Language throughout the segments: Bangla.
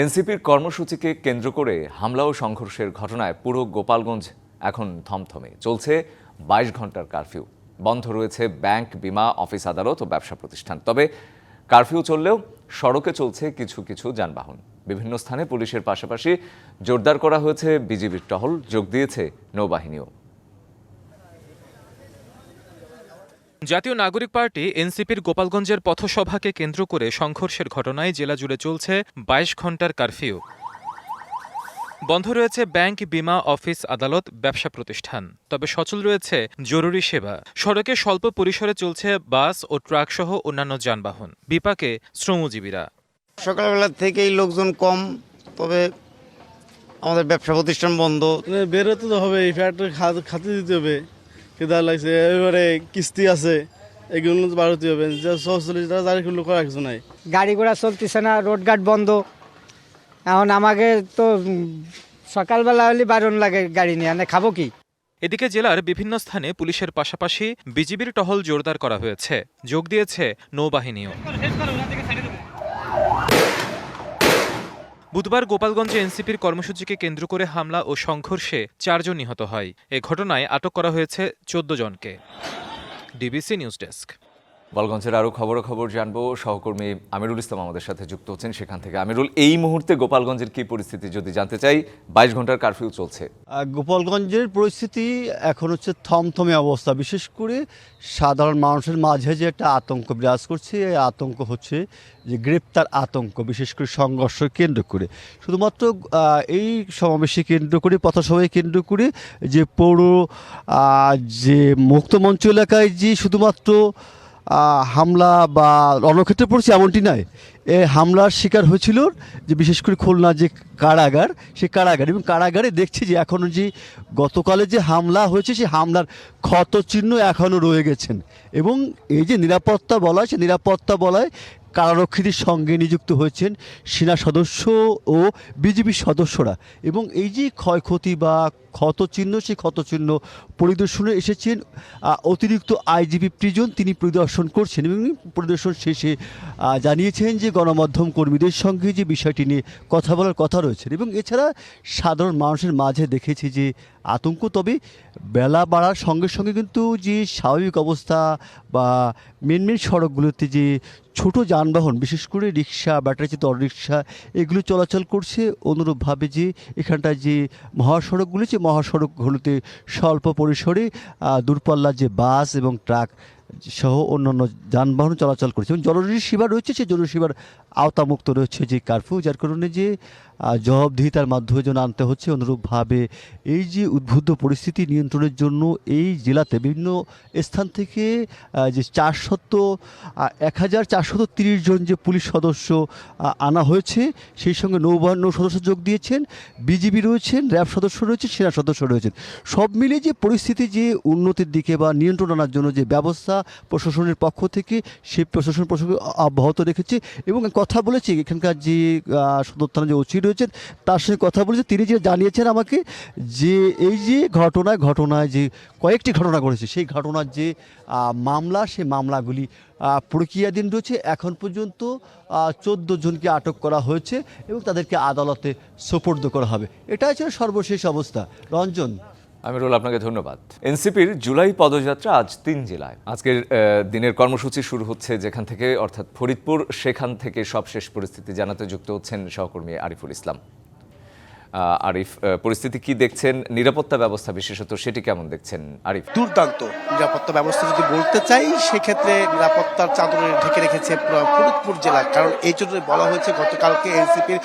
এনসিপির কর্মসূচিকে কেন্দ্র করে হামলা ও সংঘর্ষের ঘটনায় পুরো গোপালগঞ্জ এখন থমথমে। চলছে ২২ ঘন্টার কারফিউ। বন্ধ রয়েছে ব্যাংক, বিমা, অফিস, আদালত ও ব্যবসা প্রতিষ্ঠান। তবে কারফিউ চললেও সড়কে চলছে কিছু কিছু যানবাহন। বিভিন্ন স্থানে পুলিশের পাশাপাশি জোরদার করা হয়েছে বিজিবির টহল, যোগ দিয়েছে নৌবাহিনীও। জাতীয় নাগরিক পার্টি এনসিপির গোপালগঞ্জের পথসভাকে কেন্দ্র করে সংঘর্ষের ঘটনায় জেলা জুড়ে চলছে ২২ ঘন্টার কারফিউ। বন্ধ রয়েছে ব্যাংক, বিমা, অফিস, আদালত, ব্যবসা প্রতিষ্ঠান। তবে সচল রয়েছে জরুরি সেবা। সড়কে স্বল্প পরিসরে চলছে বাস ও ট্রাক সহ অন্যান্য যানবাহন। বিপাকে শ্রমজীবীরা। সকালবেলা থেকেই লোকজন কম, তবে আমাদের ব্যবসা প্রতিষ্ঠান বন্ধ। বেরোতে তো হবে, এই ফ্যাক্টরি খাতে দিতে হবে, কেদার লাগছে, এবারে কিস্তি আছে, এগুলো বাড়াতে হবে। যে ৪৬ টাকা জারি করলে করা কিছু নাই। গাড়ি ঘোড়া চলতেছে না, রোডঘাট বন্ধ। এখন আমাকে তো সকালবেলা হলে বারণ লাগে গাড়ি নিয়ে, খাবো কি? এদিকে জেলার বিভিন্ন স্থানে পুলিশের পাশাপাশি বিজিবির টহল জোরদার করা হয়েছে, যোগ দিয়েছে নৌবাহিনীও। বুধবার গোপালগঞ্জে এনসিপির কর্মসূচিকে কেন্দ্র করে হামলা ও সংঘর্ষে ৪ জন নিহত হয়। এ ঘটনায় আটক করা হয়েছে ১৪ জনকে। DBC news desk. গোপালগঞ্জের আরও খবর জানবো। সহকর্মী আমিরুল ইসলাম আমাদের সাথে যুক্ত হচ্ছেন সেখান থেকে। আমিরুল, এই মুহূর্তে গোপালগঞ্জের কি পরিস্থিতি যদি জানতে চাই? ২২ ঘন্টার কারফিউ চলছে। গোপালগঞ্জের পরিস্থিতি এখন হচ্ছে থমথমে অবস্থা। বিশেষ করে সাধারণ মানুষের মাঝে যে একটা আতঙ্ক বিরাজ করছে, এই আতঙ্ক হচ্ছে যে গ্রেপ্তার আতঙ্ক, বিশেষ করে সংঘর্ষ কেন্দ্র করে। শুধুমাত্র এই সমাবেশে কেন্দ্র করে, পথসভায় কেন্দ্র করে যে পৌর যে মুক্তমঞ্চ এলাকায় যে শুধুমাত্র হামলা বা রণক্ষেত্রে পড়ছে এমনটি নয়। এ হামলার শিকার হয়েছিল যে বিশেষ করে খুলনা যে কারাগার, সেই কারাগার, এবং কারাগারে দেখছি যে এখনও যে গতকালে যে হামলা হয়েছে সেই হামলার ক্ষতচিহ্ন এখনও রয়ে গেছেন। এবং এই যে নিরাপত্তা বলয়, সে নিরাপত্তা বলয় কারারক্ষীদের সঙ্গে নিযুক্ত হয়েছেন সেনা সদস্য ও বিজিবি সদস্যরা। এবং এই যে ক্ষয়ক্ষতি বা ক্ষতচিহ্ন, সেই ক্ষতচিহ্ন পরিদর্শনে এসেছেন অতিরিক্ত আইজিপি প্রিজন। তিনি পরিদর্শন করছেন এবং পরিদর্শন শেষে জানিয়েছেন যে গণমাধ্যম কর্মীদের সঙ্গে যে বিষয়টি নিয়ে কথা বলার কথা রয়েছে। এবং এছাড়া সাধারণ মানুষের মাঝে দেখেছি যে আতঙ্ক। তবে বেলা বাড়ার সঙ্গে সঙ্গে কিন্তু যে স্বাভাবিক অবস্থা বা মেন সড়কগুলোতে যে ছোট যানবাহন, বিশেষ করে রিক্সা, ব্যাটারিচালিত অটোরিক্সা, এগুলো চলাচল করছে। অনুরূপভাবে যে এখানটায় যে মহাসড়কগুলি, যে মহাসড়কগুলোতে স্বল্প পরিসরে দূরপাল্লার যে বাস এবং ট্রাক সহ অন্যান্য যানবাহন চলাচল করছে। এবং জরুরি সেবা রয়েছে, সেই জরুরি সেবার আওতামুক্ত রয়েছে যে কারফিউ, যার কারণে যে জবাবদিহিতার মাধ্যমে যেন আনতে হচ্ছে। অনুরূপভাবে এই যে উদ্বুদ্ধ পরিস্থিতি নিয়ন্ত্রণের জন্য এই জেলাতে বিভিন্ন স্থান থেকে যে ১,৪৩০ জন যে পুলিশ সদস্য আনা হয়েছে, সেই সঙ্গে নৌ সদস্য যোগ দিয়েছেন, বিজিবি রয়েছেন, র্যাব সদস্য রয়েছে, সেনা সদস্য রয়েছেন। সব মিলিয়ে যে পরিস্থিতি যে উন্নতির দিকে বা নিয়ন্ত্রণ আনার জন্য যে ব্যবস্থা প্রশাসনের পক্ষ থেকে, সেই প্রশাসন অব্যাহত রেখেছে। এবং কথা বলেছে এখানকার যে সদর থানা যে ওসি রয়েছেন, তার সঙ্গে কথা বলেছে। তিনি যে জানিয়েছেন আমাকে যে এই যে ঘটনায় যে কয়েকটি ঘটনা ঘটেছে, সেই ঘটনার যে মামলা, সেই মামলাগুলি প্রক্রিয়াধীন রয়েছে। এখন পর্যন্ত ১৪ জনকে আটক করা হয়েছে এবং তাদেরকে আদালতে সোপর্দ করা হবে। এটাই ছিল সর্বশেষ অবস্থা। রঞ্জন। আমিরুল, আপনাকে ধন্যবাদ। এনসিপির জুলাই পদযাত্রা আজ ৩ জেলায়। আজকের দিনের কর্মসূচি শুরু হচ্ছে যেখান থেকে, অর্থাৎ ফরিদপুর। সেখান থেকে সবশেষ পরিস্থিতি জানাতে যুক্ত হচ্ছেন সহকর্মী আরিফুল ইসলাম। আরিফ, পরিস্থিতি কি দেখছেন? নিরাপত্তা ব্যবস্থা বিশেষত সেটি কেমন দেখছেন আরিফ? দুর্দান্ত নিরাপত্তা ব্যবস্থা যদি বলতে চাই, সেক্ষেত্রে নিরাপত্তার চাদরে ঢেকে রেখেছে ফরিদপুর জেলা। কারণ এই জন্য বলা হয়েছে, গতকালকে এনসিপির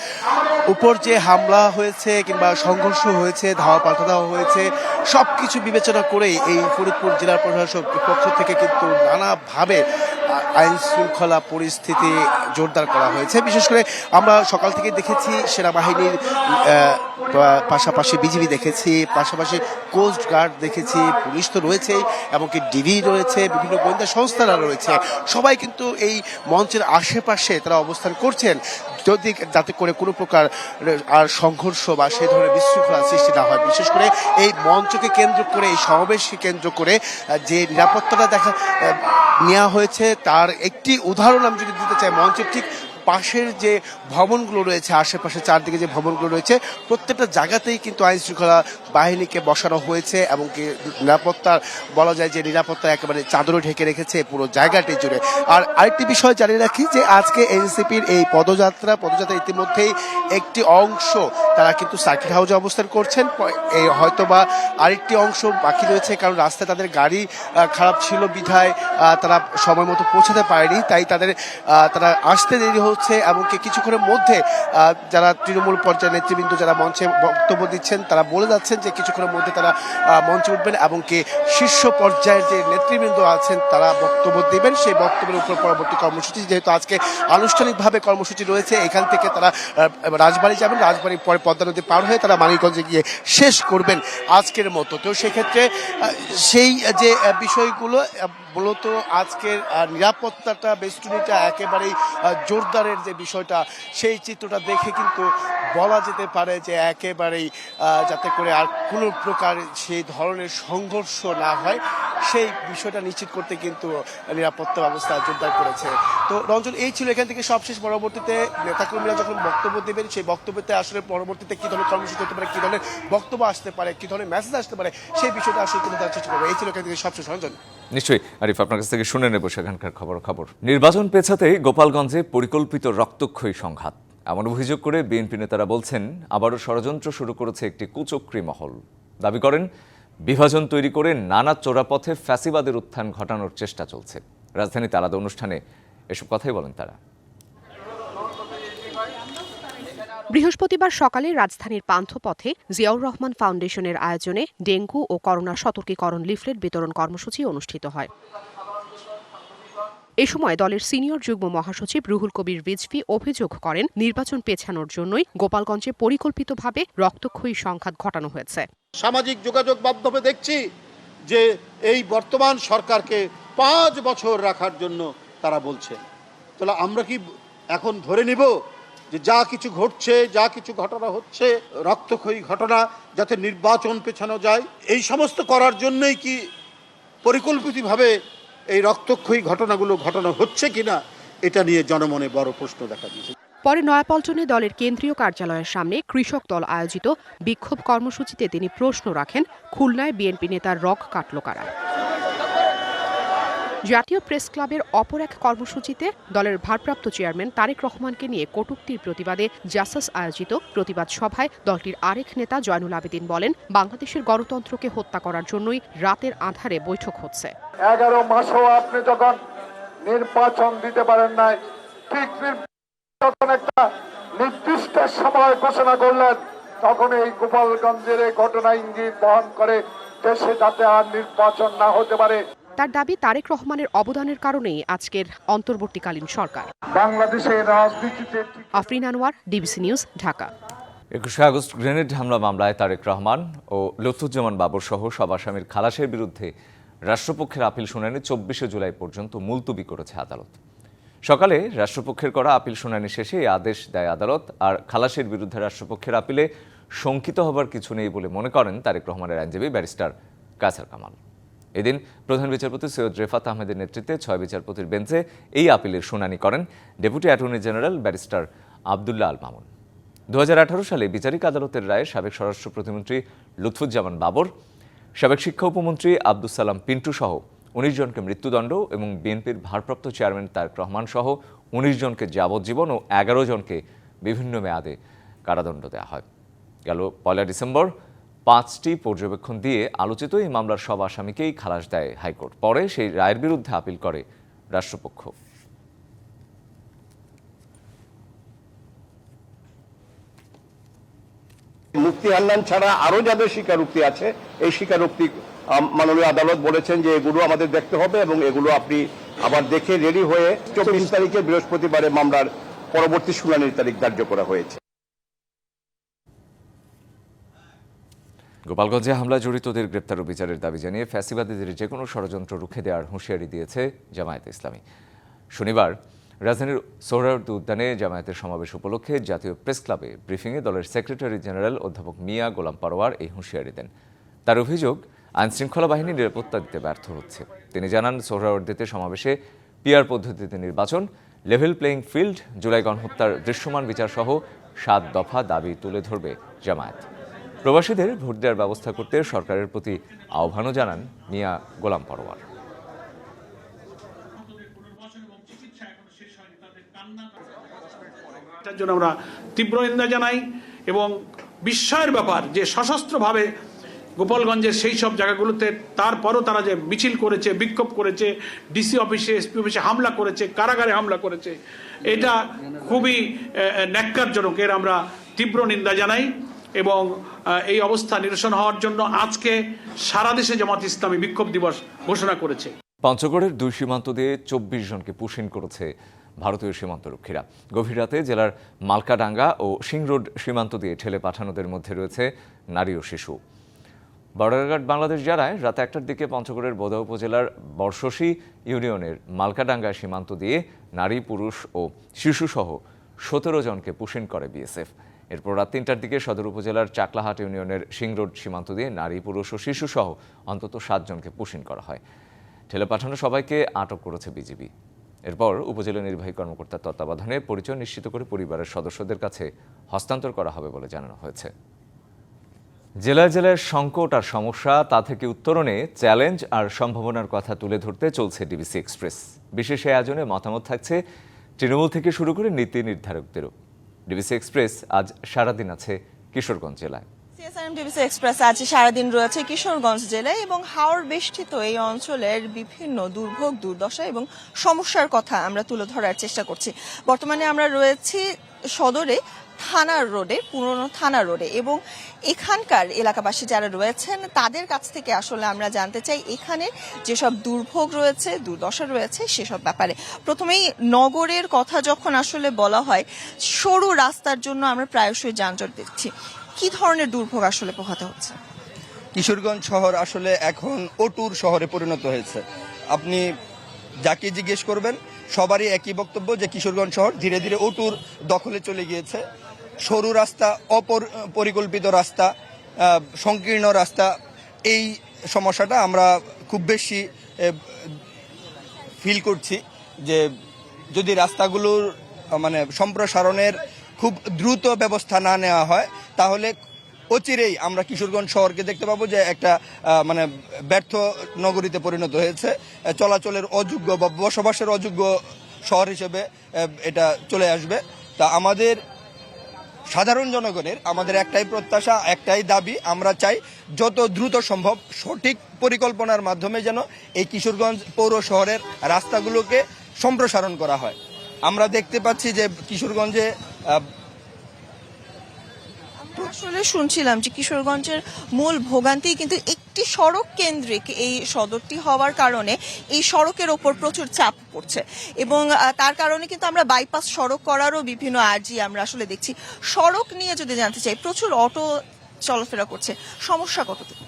উপর যে হামলা হয়েছে কিংবা সংঘর্ষ হয়েছে, ধাওয়া পাল্টা দেওয়া হয়েছে, সব কিছু বিবেচনা করেই এই ফরিদপুর জেলার প্রশাসক পক্ষ থেকে কিন্তু নানাভাবে আইন শৃঙ্খলা পরিস্থিতি জোরদার করা হয়েছে। বিশেষ করে আমরা সকাল থেকে দেখেছি সেনাবাহিনীর পাশাপাশি বিজিবি দেখেছি, পাশাপাশি কোস্ট গার্ড দেখেছি, পুলিশ তো রয়েছেই, এমনকি ডিবি রয়েছে, বিভিন্ন গোয়েন্দা সংস্থারা রয়েছে। সবাই কিন্তু এই মঞ্চের আশেপাশে তারা অবস্থান করছেন, যদি যাতে করে কোনো প্রকার আর সংঘর্ষ বা সেই ধরনের বিশৃঙ্খলা সৃষ্টি না হয়। বিশেষ করে এই মঞ্চকে কেন্দ্র করে, এই সমাবেশকে কেন্দ্র করে যে নিরাপত্তাটা নেওয়া হয়েছে, তার একটি উদাহরণ আমি যদি দিতে চাই, মঞ্চের ঠিক পাশের যে ভবনগুলো রয়েছে, আশেপাশে চারদিকে যে ভবনগুলো রয়েছে, প্রত্যেকটা জায়গাতেই কিন্তু আইন শৃঙ্খলা বাহিনীকে বসানো হয়েছে এবং কি নিরাপত্তার বলা যায় যে নিরাপত্তা একেবারে চাদরে ঢেকে রেখেছে পুরো জায়গাটি জুড়ে। আর আরেকটি বিষয় জানিয়ে রাখি যে আজকে এনসিপির এই পদযাত্রা ইতিমধ্যেই একটি অংশ তারা কিন্তু সার্কিট হাউসে অবস্থান করছেন, এই হয়তোবা আরেকটি অংশ বাকি রয়েছে, কারণ রাস্তায় তাদের গাড়ি খারাপ ছিল বিধায় তারা সময় মতো পৌঁছাতে পারেনি, তাই তারা আসতে দেরি হচ্ছে। এমনকি কিছুক্ষণের মধ্যে যারা তৃণমূল পর্যায়ের নেতৃবৃন্দ যারা মঞ্চে বক্তব্য দিচ্ছেন তারা বলে যাচ্ছেন যে কিছুক্ষণের মধ্যে তারা মঞ্চে উঠবেন এবং কি শীর্ষ পর্যায়ের যে নেতৃবৃন্দ আছেন তারা বক্তব্য দিবেন। সেই বক্তব্যের উপর পরবর্তী কর্মসূচি, যেহেতু আজকে আনুষ্ঠানিকভাবে কর্মসূচি রয়েছে, এখান থেকে তারা রাজবাড়ী যাবেন, রাজবাড়ির পরে পদ্মা নদী পার হয়ে তারা মানিকগঞ্জে গিয়ে শেষ করবেন আজকের মতো। তো সেক্ষেত্রে সেই যে বিষয়গুলো মূলত আজকের নিরাপত্তাটা বেষ্টনীটা একেবারেই জোরদারের যে বিষয়টা, সেই চিত্রটা দেখে কিন্তু বলা যেতে পারে যে একেবারেই যাতে করে আর কোনো প্রকার সেই ধরনের সংঘর্ষ না হয় সেই বিষয়টা নিশ্চিত করতে কিন্তু নিরাপত্তা ব্যবস্থা জোরদার করেছে। তো রঞ্জন, এই ছিল এখান থেকে সবশেষ। পরবর্তীতে নেতাকর্মীরা যখন বক্তব্য দেবেন সেই বক্তব্যতে আসলে পরবর্তীতে কী ধরনের কর্মসূচি হতে পারে, কী ধরনের বক্তব্য আসতে পারে, কী ধরনের মেসেজ আসতে পারে, সেই বিষয়টা আসলে তুলে ধরার চেষ্টা করবো। এই ছিল এখান থেকে সবশেষ। রঞ্জন, নিশ্চয়ই আরিফ, আপনার কাছ থেকে শুনে নেব সেখানকার খবর। নির্বাচন পেছাতে গোপালগঞ্জে পরিকল্পিত রক্তক্ষয়ী সংঘাত, এমন অভিযোগ করে বিএনপি নেতারা বলছেন আবারও ষড়যন্ত্র শুরু করেছে একটি কুচক্রী মহল। দাবি করেন বিভাজন তৈরি করে নানা চোরাপথে ফ্যাসিবাদের উত্থান ঘটানোর চেষ্টা চলছে। রাজধানীতে আলাদা অনুষ্ঠানে এসব কথাই বলেন তারা। বৃহস্পতিবার সকালে রাজধানীর পান্থপথে জিয়াউর রহমান ফাউন্ডেশনের আয়োজনে ডেঙ্গু ও করোনা সতর্কীকরণ লিফলেট বিতরণ কর্মসূচি অনুষ্ঠিত হয়। এ সময় দলের সিনিয়র যুগ্ম মহাসচিব রুহুল কবির রিজভী অভিযোগ করেন নির্বাচন পেছানোর জন্যই গোপালগঞ্জে পরিকল্পিতভাবে রক্তক্ষয়ী সংঘাত ঘটানো হয়েছে। সামাজিক যোগাযোগ মাধ্যমে দেখছি যে এই বর্তমান সরকারকে 5 বছর রাখার জন্য তারা বলছে। তাহলে আমরা কি এখন ধরে নিব যে যা কিছু ঘটছে, যা কিছু ঘটনা হচ্ছে রক্তক্ষয়ী ঘটনা, যাতে নির্বাচন পেছানো যায়, এই সমস্ত করার জন্যই কি পরিকল্পিতভাবে এই রক্তক্ষয়ী ঘটনাগুলো ঘটানো হচ্ছে কিনা, এটা নিয়ে জনমনে বড় প্রশ্ন দেখা দিয়েছে। পরে নয়াপল্টনে দলের কেন্দ্রীয় কার্যালয়ের সামনে কৃষক দল আয়োজিত বিক্ষোভ কর্মসূচিতে তিনি প্রশ্ন রাখেন, খুলনায় বিএনপি নেতার রগ কাটল কারা। জাতীয় প্রেস ক্লাবের অপর এক কর্মসূচিতে দলের ভারপ্রাপ্ত চেয়ারম্যান তারেক রহমানকে নিয়ে কটূক্তির প্রতিবাদে জাসাস আয়োজিত প্রতিবাদ সভায় দলটির আরেক নেতা জয়নুল আবেদিন বলেন, বাংলাদেশের গণতন্ত্রকে হত্যা করার জন্যই রাতের আঁধারে বৈঠক হচ্ছে। 11 মাসও আপনি যখন নির্বাচন দিতে পারেন নাই, ঠিক যখন একটা নির্দিষ্ট সময় ঘোষণা করলেন, তখন এই গোপালগঞ্জের ঘটনা ইঙ্গিত বহন করে দেশে যাতে আর নির্বাচন না হতে পারে। তার দাবি, তারেক রহমানের অবদানের কারণেই আজকের অন্তর্বর্তীকালীন সরকার। বাংলাদেশের রাজনীতিতে Afrin Anwar, DBC news, Dhaka. 21 August grenade হামলা মামলায় তারেক রহমান ও লুৎফুজ্জামান বাবর সহ সব আসামির খালাসের বিরুদ্ধে রাষ্ট্রপক্ষের আপিল শুনানি 24শে জুলাই পর্যন্ত মুলতবি করেছে আদালত। সকালে রাষ্ট্রপক্ষের করা আপিল শুনানি শেষে এই আদেশ দেয় আদালত। আর খালাসের বিরুদ্ধে রাষ্ট্রপক্ষের আপিলে শঙ্কিত হবার কিছু নেই বলে মনে করেন তারেক রহমানের আইনজীবী ব্যারিস্টার কায়সার কামাল। এদিন প্রধান বিচারপতি সৈয়দ রেফাত আহমেদের নেতৃত্বে 6 বিচারপতির বেঞ্চে এই আপিলের শুনানি করেন deputy attorney general barrister Abdullah Al Mamun. 2018 সালে বিচারিক আদালতের রায়ে সাবেক স্বরাষ্ট্র প্রতিমন্ত্রী লুৎফুজ্জামান বাবর, সাবেক শিক্ষা উপমন্ত্রী আব্দুস সালাম পিন্টু সহ 19 জনকে মৃত্যুদণ্ড এবং বিএনপির ভারপ্রাপ্ত চেয়ারম্যান তারেক রহমান সহ 19 জনকে যাবজ্জীবন ও 11 জনকে বিভিন্ন মেয়াদে কারাদণ্ড দেওয়া হয়। গেল 1 ডিসেম্বর 5টি পর্যবেক্ষণ দিয়ে আলোচিত এই মামলার সব আসামিকেই খালাস দেয় হাইকোর্ট। পরে সেই রায়ের বিরুদ্ধে আপিল করে রাষ্ট্রপক্ষ। মুফতি হান্নান ছাড়া আরো যাদের স্বীকারোক্তি আছে, এই স্বীকারোক্তি মাননীয় আদালত বলেছেন যে এগুলো আমাদের দেখতে হবে এবং এগুলো আপনি আবার দেখে রেডি হয়ে 24 তারিখে বৃহস্পতিবারে মামলার পরবর্তী শুনানির তারিখ ধার্য করা হয়েছে। গোপালগঞ্জে হামলা জড়িতদের গ্রেপ্তার ও বিচারের দাবি জানিয়ে ফ্যাসিবাদীদের যে কোনো ষড়যন্ত্র রুখে দেওয়ার হুঁশিয়ারি দিয়েছে জামায়াতে ইসলামী। শনিবার রাজধানীর সোহরাওয়ার্দী উদ্যানে জামায়াতের সমাবেশ উপলক্ষে জাতীয় প্রেস ক্লাবে ব্রিফিংয়ে দলের সেক্রেটারি জেনারেল অধ্যাপক মিয়া গোলাম পারোয়ার এই হুঁশিয়ারি দেন। তার অভিযোগ, আইনশৃঙ্খলা বাহিনী নিরাপত্তা দিতে ব্যর্থ হচ্ছে। তিনি জানান, সোহরাওয়ার্দীতে সমাবেশে পিআর পদ্ধতিতে নির্বাচন, লেভেল প্লেইং ফিল্ড, জুলাই গণহত্যার দৃশ্যমান বিচার সহ 7 দফা দাবি তুলে ধরবে জামায়াত। প্রবাসীদের ভোট দেওয়ার ব্যবস্থা করতে সরকারের প্রতি আহ্বানও জানান মিয়া গোলাম পরোয়ার। এটার জন্য আমরা তীব্র নিন্দা জানাই এবং বিস্ময়ের ব্যাপার যে সশস্ত্রভাবে গোপালগঞ্জের সেই সব জায়গাগুলোতে তারপরও তারা যে মিছিল করেছে, বিক্ষোভ করেছে, ডিসি অফিসে, এসপি অফিসে হামলা করেছে, কারাগারে হামলা করেছে, এটা খুবই ন্যাক্কারজনক। এর আমরা তীব্র নিন্দা জানাই এবং এই অবস্থা নিরসন হওয়ার জন্য আজকে সারা দেশে জামাত ইসলামী বিক্ষোভ দিবস ঘোষণা করেছে। পঞ্চগড়ের 2 সীমান্ত দিয়ে 24 জনকে পুশিন করেছে ভারতীয় সীমান্তরক্ষীরা। গভীর রাতে জেলার মালকাডাঙ্গা ও সিংরোড সীমান্ত দিয়ে ঠেলে পাঠানোদের মধ্যে রয়েছে নারী ও শিশু। বর্ডার গার্ড বাংলাদেশ জানায়, রাত 1টার দিকে পঞ্চগড়ের বোদা উপজেলার বর্ষসী ইউনিয়নের মালকাডাঙ্গা সীমান্ত দিয়ে নারী, পুরুষ ও শিশুসহ 17 জনকে পুশিন করে বিএসএফ। এরপর রাত 3টার দিকে সদর উপজেলার চাকলাহাট ইউনিয়নের সিংরোড সীমান্ত দিয়ে নারী, পুরুষ ও শিশুসহ অন্তত 7 জনকে পুশিন করা হয়। ঠেলে পাঠানো সবাইকে আটক করেছে বিজিবি। এরপর উপজেলা নির্বাহী কর্মকর্তার তত্ত্বাবধানে পরিচয় নিশ্চিত করে পরিবারের সদস্যদের কাছে হস্তান্তর করা হবে বলে জানানো হয়েছে। জেলায় জেলায় সংকট আর সমস্যা, তা থেকে উত্তরণে চ্যালেঞ্জ আর সম্ভাবনার কথা তুলে ধরতে চলছে ডিবিসি এক্সপ্রেস। বিশেষ আয়োজনে মতামত থাকছে তৃণমূল থেকে শুরু করে নীতি নির্ধারকদেরও। ডিবিসি এক্সপ্রেস আজ সারাদিন আছে কিশোরগঞ্জ জেলায়। সিএসআরএম ডিবিসি এক্সপ্রেস আজ সারাদিন রয়েছে কিশোরগঞ্জ জেলায় এবং হাওর বেষ্টিত এই অঞ্চলের বিভিন্ন দুর্ভোগ, দুর্দশা এবং সমস্যার কথা আমরা তুলে ধরার চেষ্টা করছি। বর্তমানে আমরা রয়েছি সদরে থানার রোডে, পুরনো থানা রোডে, এবং এখানকার এলাকাবাসী যারা রয়েছেন তাদের কাছ থেকে আসলে আমরা জানতে চাই এখানে যেসব দুর্ভোগ রয়েছে, দুর্দশা রয়েছে সেসব ব্যাপারে। প্রথমেই নগরের কথা যখন আসলে বলা হয়, সরু রাস্তার জন্য আমরা প্রায়শই যানজট দেখছি। কি ধরনের দুর্ভোগ আসলে পোহাতে হচ্ছে? কিশোরগঞ্জ শহর আসলে এখন অটুর শহরে পরিণত হয়েছে। আপনি যাকে জিজ্ঞেস করবেন সবারই একই বক্তব্য যে কিশোরগঞ্জ শহর ধীরে ধীরে অটুর দখলে চলে গিয়েছে। সরু রাস্তা, অপরিকল্পিত রাস্তা, সংকীর্ণ রাস্তা, এই সমস্যাটা আমরা খুব বেশি ফিল করছি যে যদি রাস্তাগুলোর সম্প্রসারণের খুব দ্রুত ব্যবস্থা না নেওয়া হয় তাহলে অচিরেই আমরা কিশোরগঞ্জ শহরকে দেখতে পাবো যে একটা ব্যর্থ নগরীতে পরিণত হয়েছে, চলাচলের অযোগ্য বা বসবাসের অযোগ্য শহর হিসেবে এটা চলে আসবে। তা আমাদের সাধারণ জনগণের আমাদের একটাই প্রত্যাশা, একটাই দাবি, আমরা চাই যত দ্রুত সম্ভব সঠিক পরিকল্পনার মাধ্যমে যেন এই কিশোরগঞ্জ পৌর শহরের রাস্তাগুলোকে সম্প্রসারণ করা হয়। আমরা দেখতে পাচ্ছি যে কিশোরগঞ্জে আসলে শুনছিলাম যে কিশোরগঞ্জের মূল ভোগান্তি কিন্তু একটি সড়ক কেন্দ্রিক এই সদরটি হওয়ার কারণে এই সড়কের ওপর প্রচুর চাপ পড়ছে এবং তার কারণে কিন্তু আমরা বাইপাস সড়ক করারও বিভিন্ন আর্জি আমরা আসলে দেখছি। সড়ক নিয়ে যদি জানতে চাই, প্রচুর অটো চলাফেরা করছে, সমস্যা কতটুকু?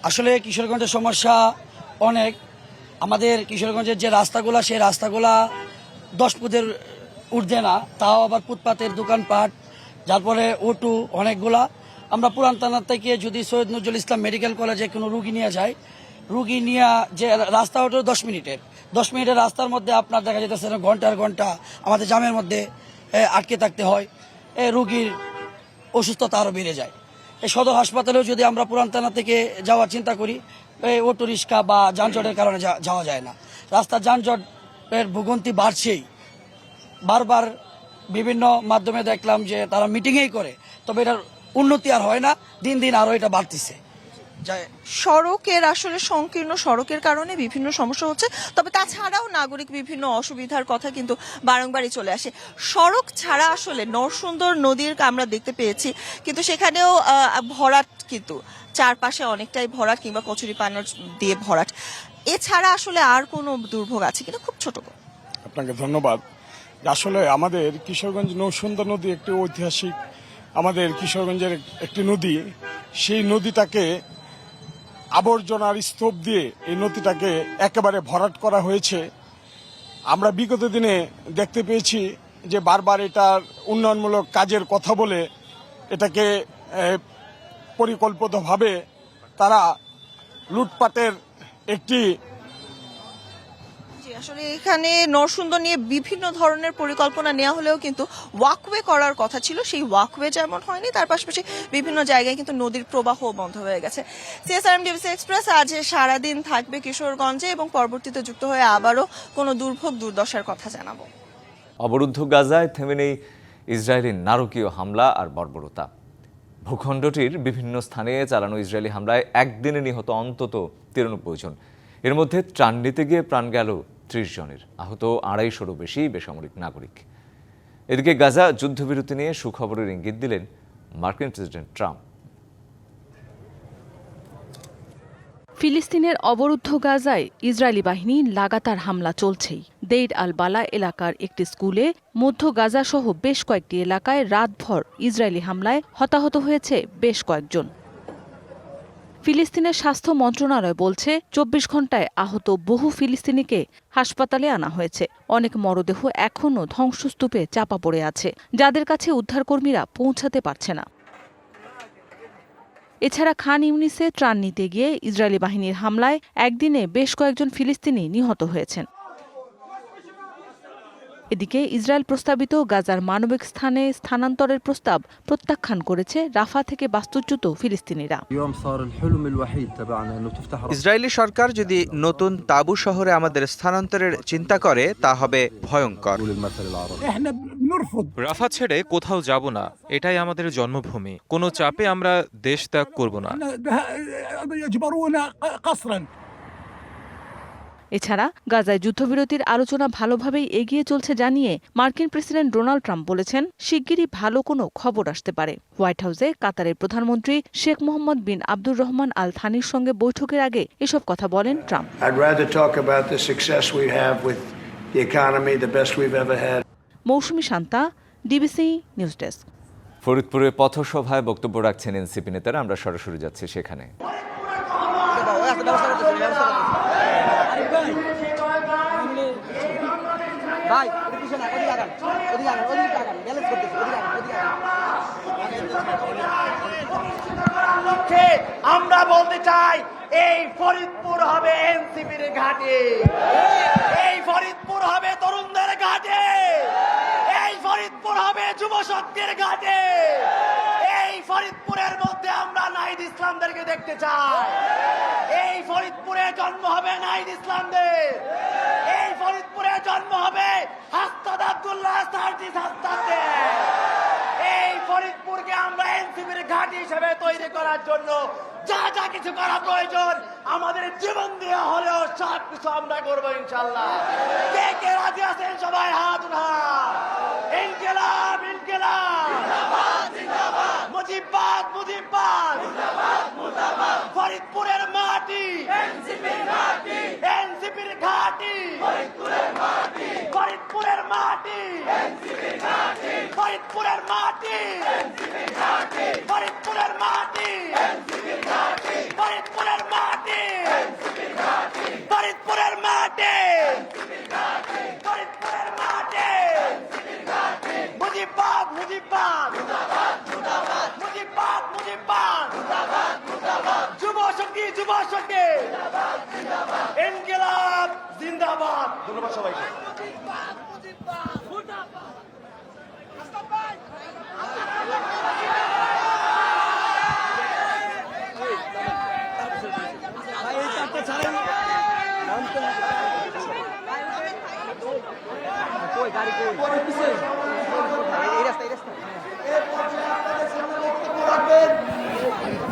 আসলে কিশোরগঞ্জের সমস্যা অনেক। আমাদের কিশোরগঞ্জের যে রাস্তাগুলা, সেই রাস্তাগুলা 10 ফুটের ঊর্ধ্বে না, তাও আবার ফুটপাতের দোকানপাট, তারপরে অটো অনেকগুলা। আমরা পুরান থানা থেকে যদি সৈয়দ নজরুল ইসলাম মেডিকেল কলেজে কোনো রুগী নিয়ে যাই, রুগী নিয়ে যে রাস্তা ওঠে 10 মিনিটের রাস্তার মধ্যে আপনার দেখা যেতেছে ঘন্টার ঘন্টা আমাদের জামের মধ্যে আটকে থাকতে হয়। রুগীর অসুস্থতা আরও বেড়ে যায়। এই সদর হাসপাতালেও যদি আমরা পুরান থানা থেকে যাওয়ার চিন্তা করি, অটো রিক্সা বা যানজটের কারণে যাওয়া যায় না। রাস্তার যানজটের ভোগান্তি বাড়ছেই। বারবার বিভিন্ন মাধ্যমে দেখলাম যে তারা মিটিংই করে, তবে এটার উন্নতি আর হয় না, দিন দিন আরও এটা বাড়তেছে। সড়কের আসলে সংকীর্ণ সড়কের কারণে বিভিন্ন সমস্যা হচ্ছে, তবে তাছাড়াও নাগরিক বিভিন্ন অসুবিধার কথা কিন্তু বারংবারই চলে আসে। সড়ক ছাড়া আসলে নরসুন্দর নদীর আমরা দেখতে পেয়েছি, কিন্তু সেখানেও ভরাট, কিন্তু চারপাশে অনেকটাই ভরাট কিংবা কচুরি পানা দিয়ে ভরাট। এছাড়া আসলে আর কোনো দুর্ভোগ আছে কিনা? খুব ছোট। আপনাকে ধন্যবাদ। আসলে আমাদের কিশোরগঞ্জ নরসুন্দর নদী একটি ঐতিহাসিক আমাদের কিশোরগঞ্জের একটি নদী। সেই নদীটাকে আবর্জনার স্তূপ দিয়ে এই নদীটাকে একেবারে ভরাট করা হয়েছে। আমরা বিগত দিনে দেখতে পেয়েছি যে বারবার এটার উন্নয়নমূলক কাজের কথা বলে এটাকে পরিকল্পিতভাবে তারা লুটপাটের একটি আসলে এখানে নরসুন্দর নিয়ে বিভিন্ন ধরনের পরিকল্পনা নেওয়া হলেও কিন্তু ওয়াকওয়ে করার কথা ছিল, সেই ওয়াকওয়ে যেমন হয়নি, তার পাশাপাশি বিভিন্ন জায়গায় কিন্তু নদীর প্রবাহ বন্ধ হয়ে গেছে। CSRM ডিবিসি এক্সপ্রেস আজ সারাদিন থাকবে কিশোরগঞ্জে এবং পরবর্তীতে যুক্ত হয়ে আবারও কোনো দুর্ভোগ দুর্দশার কথা জানাবো। অবরুদ্ধ গাজায় থেমে নেই ইসরায়েলি নারকীয় হামলা আর বর্বরতা। ভূখণ্ডটির বিভিন্ন স্থানে চালানো ইসরায়েলি হামলায় একদিনে নিহত অন্তত 93 জন। এর মধ্যে ত্রাণ নিতে গিয়ে প্রাণ গেল 30 জনের, আহত 250-রও বেশি বেসামরিক নাগরিক। এদিকে গাজা যুদ্ধবিরতি নিয়ে সুখবরের ইঙ্গিত দিলেন মার্কিন প্রেসিডেন্ট ট্রাম্প। ফিলিস্তিনের অবরুদ্ধ গাজায় ইসরায়েলি বাহিনী লাগাতার হামলা চলছেই। দেইর আল বালা এলাকার একটি স্কুলে, মধ্য গাজা সহ বেশ কয়েকটি এলাকায় রাতভর ইসরায়েলি হামলায় হতাহত হয়েছে বেশ কয়েকজন। ফিলিস্তিনের স্বাস্থ্য মন্ত্রণালয় বলছে 24 ঘণ্টায় আহত বহু ফিলিস্তিনিকে হাসপাতালে আনা হয়েছে। অনেক মরদেহ এখনও ধ্বংসস্তূপে চাপা পড়ে আছে, যাদের কাছে উদ্ধারকর্মীরা পৌঁছাতে পারছে না। এছাড়া খান ইউনিসে ত্রাণ নিতে গিয়ে ইসরায়েলি বাহিনীর হামলায় একদিনে বেশ কয়েকজন ফিলিস্তিনি নিহত হয়েছেন। এদিকে ইসরায়েল প্রস্তাবিত গাজার মানবিক স্থানে স্থানান্তরের প্রস্তাব প্রত্যাখ্যান করেছে রাফা থেকে বাস্তুচ্যুত ফিলিস্তিনিরা। ইসরায়েলি সরকার যদি নতুন তাবু শহরে আমাদের স্থানান্তরের চিন্তা করে তা হবে ভয়ঙ্কর। রাফা ছেড়ে কোথাও যাব না, এটাই আমাদের জন্মভূমি। কোনো চাপে আমরা দেশ ত্যাগ করব না। এছাড়া গাজায় যুদ্ধবিরতির আলোচনা ভালোভাবেই এগিয়ে চলছে জানিয়ে মার্কিন প্রেসিডেন্ট ডোনাল্ড ট্রাম্প বলেছেন, শিগগিরই ভালো কোনো খবর আসতে পারে। হোয়াইট হাউসে কাতারের প্রধানমন্ত্রী শেখ মোহাম্মদ বিন আব্দুর রহমান আল থানির সঙ্গে বৈঠকের আগে এসব কথা বলেন ট্রাম্প। মৌসুমী শান্তা, ডিবিসি নিউজ ডেস্ক। ফরিদপুরে পথসভায় বক্তব্য রাখছেন এনসিপি নেতারা, আমরা সরাসরি যাচ্ছি সেখানে। আমরা বলতে চাই, এই ফরিদপুর হবে এনসিপির ঘাটে, এই ফরিদপুর হবে তরুণদের ঘাটে, এই ফরিদপুর হবে যুব শক্তির ঘাটে। এই ফরিদপুরের মধ্যে আমরা নাহিদ ইসলামদেরকে দেখতে চাই। এই ফরিদপুরে জন্ম হবে নাহিদ ইসলামদের, এই ফরিদপুরে জন্ম হবে হাসনাত আব্দুল্লাহ সার্জিস হাসনাতদের। এই ফরিদপুরকে আমরা এনসিপির ঘাঁটি হিসেবে তৈরি করার জন্য যা যা কিছু করা প্রয়োজন আমাদের জীবন দেওয়া হলেও সব কিছু আমরা করবো ইনশাল্লাহ। কে কে রাজি আছেন সবাই হাত উঠান। ইনকিলাব ইনকিলাব, মুজিববাদ মুজিববাদ, ফরিদপুরের মাটি এনসিপির ঘাঁটি, এনসিপির ঘাঁটি, ফরিদপুরের মাটি এনসিপির ঘাঁটি, ফরিদপুরের মাটি এনসিপির ঘাঁটি, ফরিদপুরের মাটি এনসিপির ঘাঁটি, ফরিদপুরের মাটি এনসিপির ঘাঁটি, ফরিদপুরের মাটি এনসিপির ঘাঁটি, ফরিদপুরের মাটি এনসিপির ঘাঁটি। মুজিববাদ মুজিববাদ, মুজিববাদ মুজিববাদ, যুব শক্তি যুব শক্তি, ইনকিলাব জিন্দাবাদ। ধন্যবাদ সবাইকে।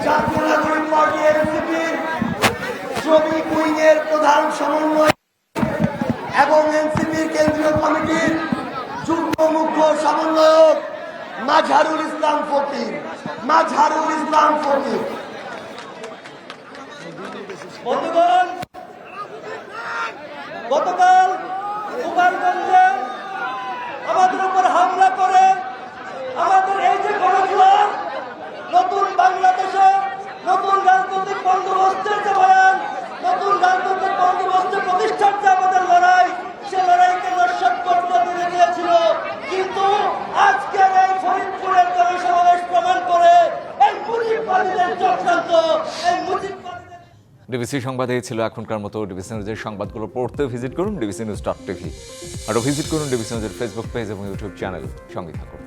জাতীয় নাগরিক পার্টি এনসিপির শ্রমিক উইংয়ের প্রধান সমন্বয় এবং এনসিপির কেন্দ্রীয় কমিটির যুগ্ম মুখ্য সমন্বয়ক মাজহারুল ইসলাম ফকির, মাজহারুল ইসলাম ফকির। গতকাল গোপালগঞ্জে আমাদের উপর হামলা করে আমাদের এই যে গণজোয়ার, নতুন বাংলাদেশে নতুন রাজনৈতিক বন্দোবস্তের যে বয়ান, নতুন রাজনৈতিক বন্দোবস্তের প্রতিষ্ঠার যে আমাদের লড়াই, সে লড়াইকে নস্যাৎ করতে দিতে গিয়েছিল। কিন্তু আজকের এই ফরিদপুরের জনসমাবেশ প্রমাণ করে এই মুজিববাদীদের চক্রান্ত, এই মুজিববাদীদের ডিবিসি সংবাদে ছিল এখনকার মতো। ডিবিসি নিউজের সংবাদগুলো পড়তে ভিজিট করুন dbcnews.tv। আরও ভিজিট করুন ডিবিসি নিউজের ফেসবুক পেজ এবং ইউটিউব চ্যানেল। সঙ্গে থাকুন।